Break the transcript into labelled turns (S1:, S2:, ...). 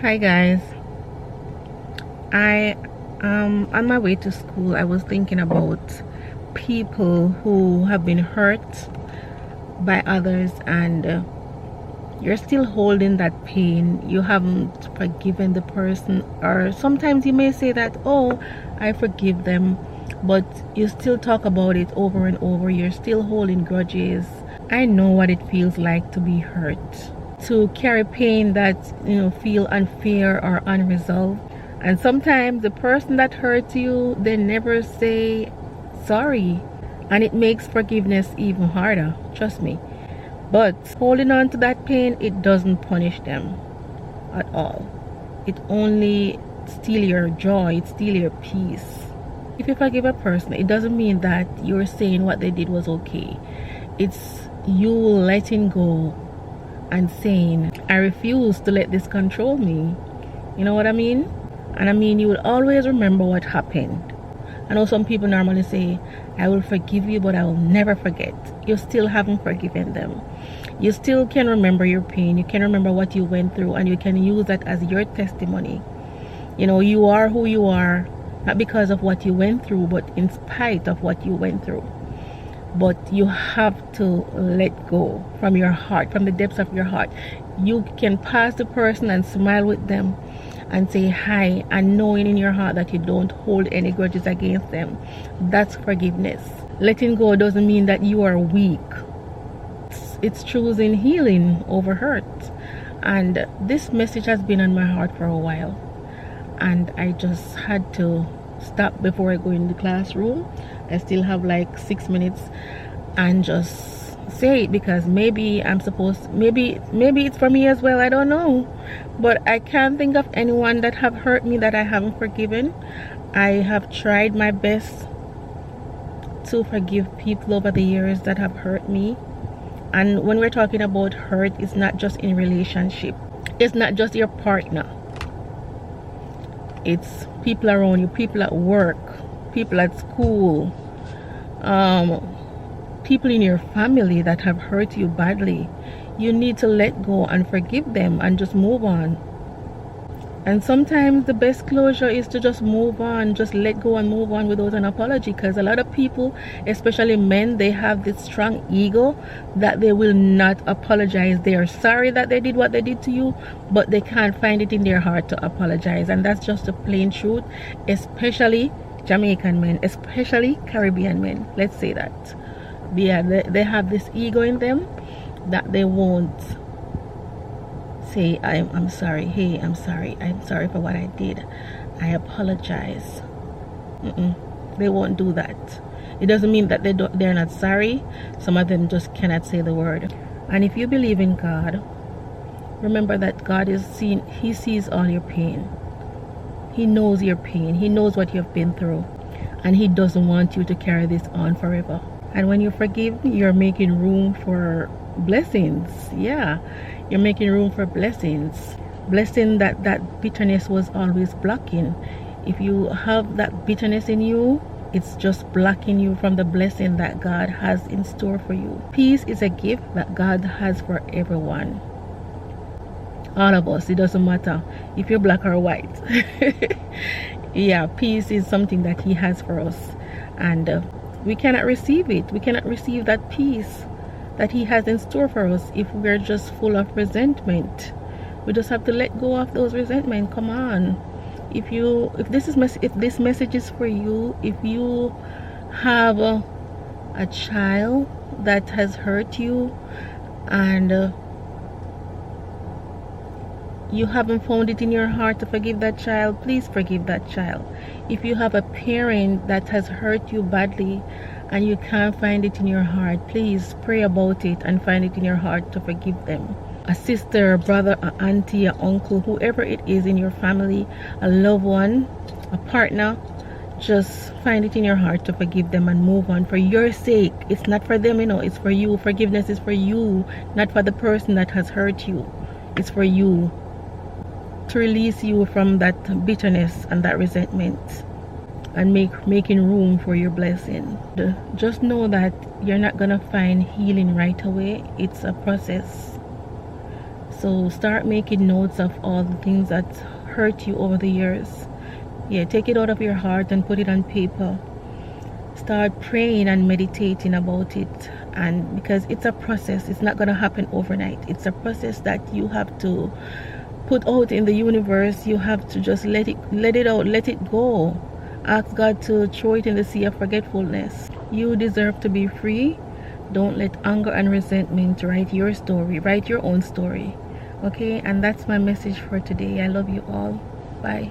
S1: Hi guys. I on my way to school I was thinking about people who have been hurt by others, and you're still holding that pain. You haven't forgiven the person, or sometimes you may say that, oh, I forgive them, but you still talk about it over and over. You're still holding grudges. I know what it feels like to be hurt, to carry pain that feel unfair or unresolved. And sometimes the person that hurts you, they never say sorry, and it makes forgiveness even harder, trust me. But holding on to that pain, it doesn't punish them at all. It only steals your joy, it steals your peace. If you forgive a person, it doesn't mean that you're saying what they did was okay. It's you letting go and saying, I refuse to let this control me. You know what I mean? And I mean, you will always remember what happened. I know some people normally say, I will forgive you, but I will never forget. You still haven't forgiven them. You still can remember your pain. You can remember what you went through, and you can use that as your testimony. You are who you are, not because of what you went through, but in spite of what you went through. But you have to let go from your heart, from the depths of your heart. You can pass the person and smile with them and say hi, and knowing in your heart that you don't hold any grudges against them. That's forgiveness. Letting go doesn't mean that you are weak. It's choosing healing over hurt. And this message has been on my heart for a while, and I just had to stop before I go in the classroom. I still have like 6 minutes, and just say it, because maybe it's for me as well. I don't know, but I can't think of anyone that have hurt me that I haven't forgiven. I have tried my best to forgive people over the years that have hurt me. And when we're talking about hurt, it's not just in relationship, it's not just your partner, it's people around you, people at work, people at school, people in your family that have hurt you badly. You need to let go and forgive them and just move on. And sometimes the best closure is to just move on, just let go and move on without an apology. Because a lot of people, especially men, they have this strong ego that they will not apologize. They are sorry that they did what they did to you, but they can't find it in their heart to apologize. And that's just the plain truth, especially Jamaican men, especially Caribbean men. Let's say that. Yeah, they have this ego in them that they won't say, I'm sorry, hey, I'm sorry for what I did, I apologize. They won't do that. It doesn't mean that they're not sorry. Some of them just cannot say the word. And if you believe in God, remember that God He sees all your pain. He knows your pain. He knows what you've been through, and He doesn't want you to carry this on forever. And when you forgive, you're making room for blessings. Yeah, you're making room for blessings. Blessing that bitterness was always blocking. If you have that bitterness in you, it's just blocking you from the blessing that God has in store for you. Peace is a gift that God has for everyone. All of us, it doesn't matter if you're black or white. Yeah, peace is something that He has for us, and we cannot receive it. We cannot receive that peace that He has in store for us if we're just full of resentment. We just have to let go of those resentment. Come on. If this message is for you, if you have a child that has hurt you, and you haven't found it in your heart to forgive that child, please forgive that child. If you have a parent that has hurt you badly and you can't find it in your heart, please pray about it and find it in your heart to forgive them. A sister, a brother, an auntie, an uncle, whoever it is in your family, a loved one, a partner, just find it in your heart to forgive them and move on for your sake. It's not for them, it's for you. Forgiveness is for you, not for the person that has hurt you. It's for you, to release you from that bitterness and that resentment, and making room for your blessing. Just know that you're not gonna find healing right away. It's a process. So start making notes of all the things that hurt you over the years. Yeah, take it out of your heart and put it on paper. Start praying and meditating about it, and because it's a process, it's not going to happen overnight. It's a process that you have to put out in the universe. You have to just let it out, let it go. Ask God to throw it in the sea of forgetfulness. You deserve to be free. Don't let anger and resentment write your story. Write your own story. Okay, and that's my message for today. I love you all. Bye.